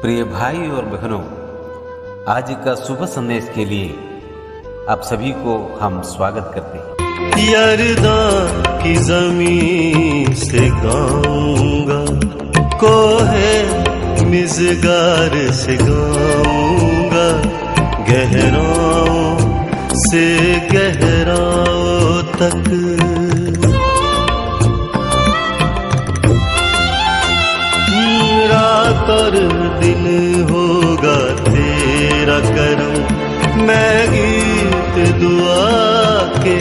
प्रिय भाई और बहनों, आज का शुभ संदेश के लिए आप सभी को हम स्वागत करते हैं। यरदान की जमीन से गाऊंगा, कोहे मिज़गार से गाऊंगा, गहराओं से गहराओं तक। रात और दिन होगा तेरा करम, मैं गीत दुआ के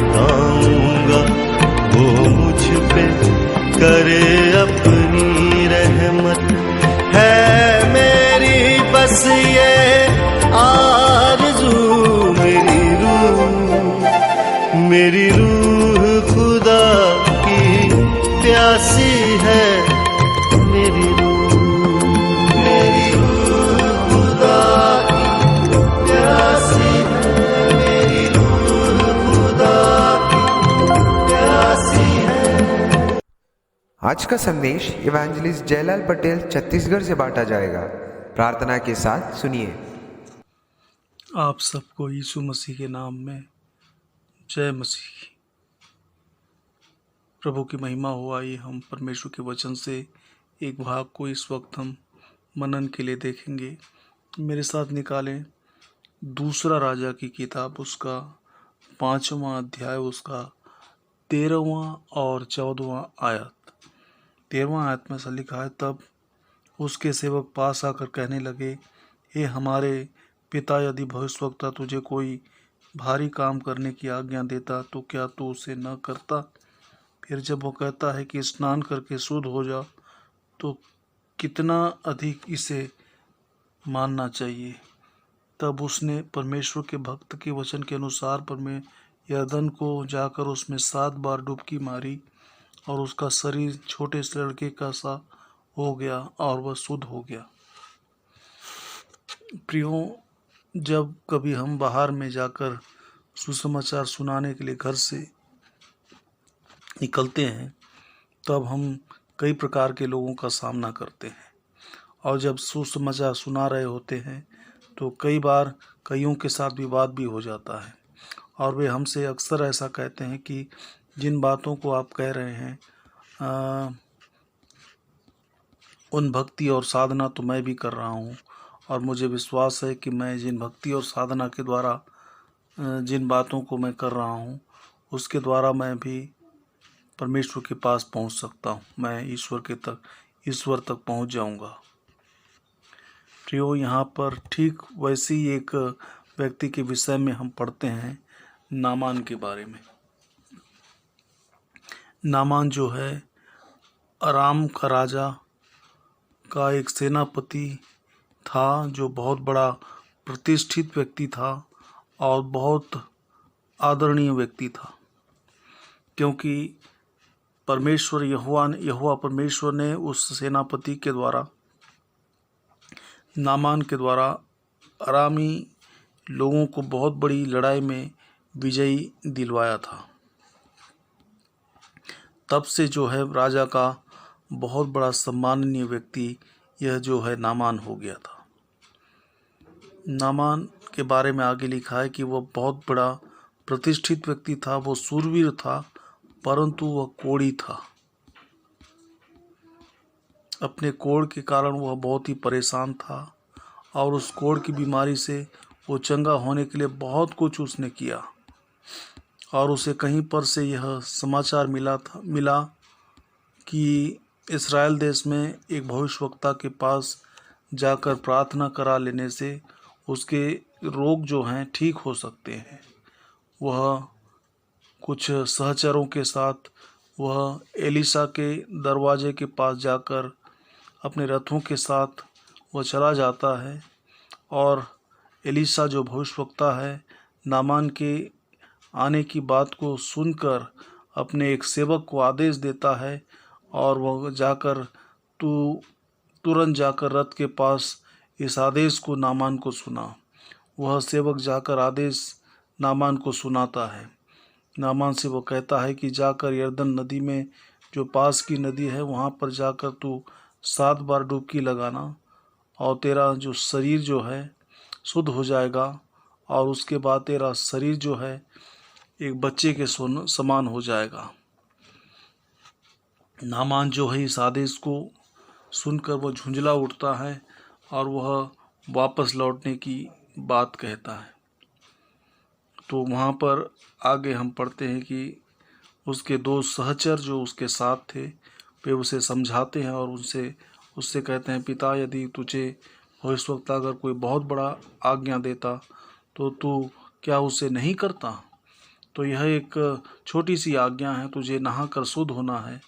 गाऊंगा, वो मुझ पे करे अपनी रहमत। है मेरी बस ये आरज़ू, मेरी रूह खुदा की प्यासी है, मेरी रूह खुदा की प्यासी है, मेरी रूह खुदा की प्यासी है। आज का संदेश इवेंजलिस्ट जयलाल पटेल छत्तीसगढ़ से बांटा जाएगा। प्रार्थना के साथ सुनिए। आप सबको यीशु मसीह के नाम में जय मसीह। प्रभु की महिमा हो। आइए हम परमेश्वर के वचन से एक भाग को इस वक्त हम मनन के लिए देखेंगे। मेरे साथ निकालें दूसरा राजा की किताब, उसका 5वां अध्याय, उसका 13वां और 14वां आयत। 13वां आयत में ऐसा लिखा है, तब उसके सेवक पास आकर कहने लगे, हे हमारे पिता, यदि भविष्यवक्ता तुझे कोई भारी काम करने की आज्ञा देता तो क्या तू उसे न करता? फिर जब वो कहता है कि स्नान करके शुद्ध हो जा, तो कितना अधिक इसे मानना चाहिए। तब उसने परमेश्वर के भक्त के वचन के अनुसार यरदन को जाकर उसमें 7 बार डुबकी मारी, और उसका शरीर छोटे से लड़के का सा हो गया और वह शुद्ध हो गया। प्रियो, जब कभी हम बाहर में जाकर सुसमाचार सुनाने के लिए घर से निकलते हैं, तब हम कई प्रकार के लोगों का सामना करते हैं, और जब सुसमाचार सुना रहे होते हैं तो कई बार कईयों के साथ विवाद भी हो जाता है, और वे हमसे अक्सर ऐसा कहते हैं कि जिन बातों को आप कह रहे हैं उन भक्ति और साधना तो मैं भी कर रहा हूँ, और मुझे विश्वास है कि मैं जिन भक्ति और साधना के द्वारा जिन बातों को मैं कर रहा हूँ उसके द्वारा मैं भी परमेश्वर के पास पहुँच सकता हूँ, मैं ईश्वर तक पहुँच जाऊँगा। प्रियो, यहाँ पर ठीक वैसे ही एक व्यक्ति के विषय में हम पढ़ते हैं, नामान के बारे में। नामान जो है अराम का राजा का एक सेनापति था, जो बहुत बड़ा प्रतिष्ठित व्यक्ति था और बहुत आदरणीय व्यक्ति था, क्योंकि यहोवा परमेश्वर ने उस सेनापति के द्वारा, नामान के द्वारा, अरामी लोगों को बहुत बड़ी लड़ाई में विजयी दिलवाया था। तब से जो है राजा का बहुत बड़ा सम्माननीय व्यक्ति यह जो है नामान हो गया था। नामान के बारे में आगे लिखा है कि वह बहुत बड़ा प्रतिष्ठित व्यक्ति था, वो शूरवीर था, परंतु वह कोढ़ी था। अपने कोढ़ के कारण वह बहुत ही परेशान था, और उस कोढ़ की बीमारी से वो चंगा होने के लिए बहुत कुछ उसने किया। और उसे कहीं पर से यह समाचार मिला कि इस्राएल देश में एक भविष्यवक्ता के पास जाकर प्रार्थना करा लेने से उसके रोग जो हैं ठीक हो सकते हैं। वह कुछ सहचरों के साथ वह एलिशा के दरवाजे के पास जाकर अपने रथों के साथ वह चला जाता है, और एलिशा जो भविष्यवक्ता है, नामान के आने की बात को सुनकर अपने एक सेवक को आदेश देता है, और वह जाकर तुरंत जाकर रथ के पास इस आदेश को नामान को सुना। वह सेवक जाकर आदेश नामान को सुनाता है। नामान से वो कहता है कि जाकर यरदन नदी में, जो पास की नदी है, वहाँ पर जाकर तू 7 बार डुबकी लगाना और तेरा जो शरीर जो है शुद्ध हो जाएगा, और उसके बाद तेरा शरीर जो है एक बच्चे के समान हो जाएगा। नामान जो है इस आदेश को सुनकर वह झुंझला उठता है और वह वापस लौटने की बात कहता है। तो वहाँ पर आगे हम पढ़ते हैं कि उसके दो सहचर जो उसके साथ थे वे उसे समझाते हैं और उससे कहते हैं, पिता, यदि तुझे भविष्यवक्ता अगर कोई बहुत बड़ा आज्ञा देता तो तू क्या उसे नहीं करता? तो यह एक छोटी सी आज्ञा है, तुझे नहाकर शुद्ध होना है,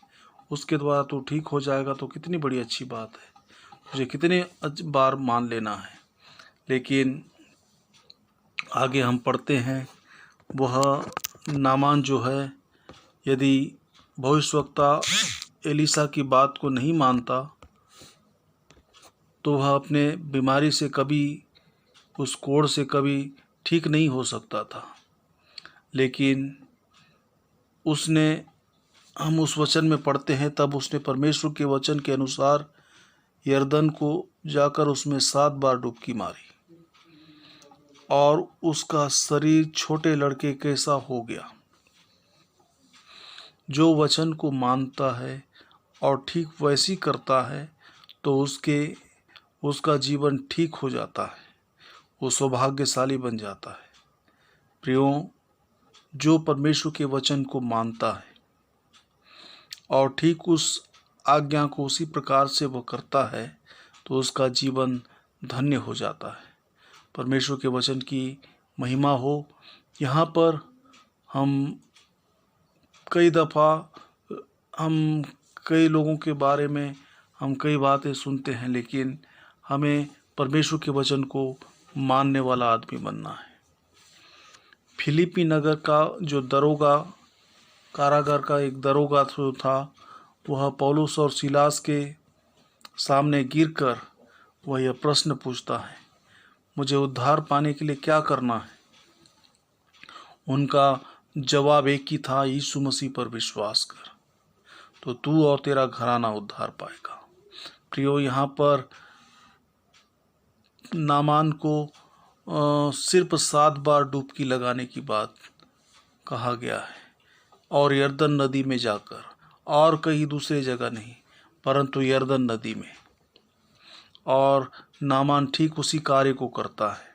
उसके द्वारा तू ठीक हो जाएगा। तो कितनी बड़ी अच्छी बात है, मुझे कितने बार मान लेना है। लेकिन आगे हम पढ़ते हैं, वह नामान जो है यदि भविष्यवक्ता एलीशा की बात को नहीं मानता तो वह अपने बीमारी से कभी, उस कोढ़ से कभी ठीक नहीं हो सकता था। लेकिन उसने, हम उस वचन में पढ़ते हैं, तब उसने परमेश्वर के वचन के अनुसार यरदन को जाकर उसमें 7 बार डुबकी मारी और उसका शरीर छोटे लड़के कैसा हो गया। जो वचन को मानता है और ठीक वैसी करता है तो उसका जीवन ठीक हो जाता है, वो सौभाग्यशाली बन जाता है। प्रियो, जो परमेश्वर के वचन को मानता है और ठीक उस आज्ञा को उसी प्रकार से वो करता है तो उसका जीवन धन्य हो जाता है। परमेश्वर के वचन की महिमा हो। यहाँ पर हम कई दफ़ा कई लोगों के बारे में हम कई बातें सुनते हैं, लेकिन हमें परमेश्वर के वचन को मानने वाला आदमी बनना है। फिलिपी नगर का जो दरोगा, कारागार का एक दरोगा जो था, वह पौलुस और सीलास के सामने गिरकर वह यह प्रश्न पूछता है, मुझे उद्धार पाने के लिए क्या करना है? उनका जवाब एक ही था, यीशु मसीह पर विश्वास कर, तो तू और तेरा घराना उद्धार पाएगा। प्रियो, यहाँ पर नामान को सिर्फ 7 बार डुबकी लगाने की बात कहा गया है, और यरदन नदी में जाकर, और कहीं दूसरे जगह नहीं, परंतु यरदन नदी में। और नामान ठीक उसी कार्य को करता है।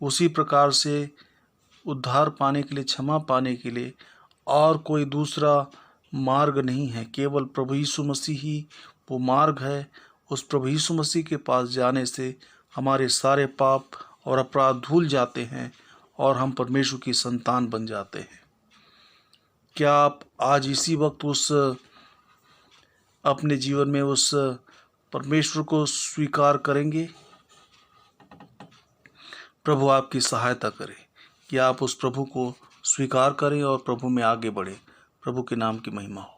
उसी प्रकार से उद्धार पाने के लिए, क्षमा पाने के लिए और कोई दूसरा मार्ग नहीं है, केवल प्रभु यीशु मसीह ही वो मार्ग है। उस प्रभु यीशु मसीह के पास जाने से हमारे सारे पाप और अपराध धुल जाते हैं और हम परमेश्वर की संतान बन जाते हैं। क्या आप आज इसी वक्त अपने जीवन में उस परमेश्वर को स्वीकार करेंगे? प्रभु आपकी सहायता करे कि आप उस प्रभु को स्वीकार करें और प्रभु में आगे बढ़ें। प्रभु के नाम की महिमा हो।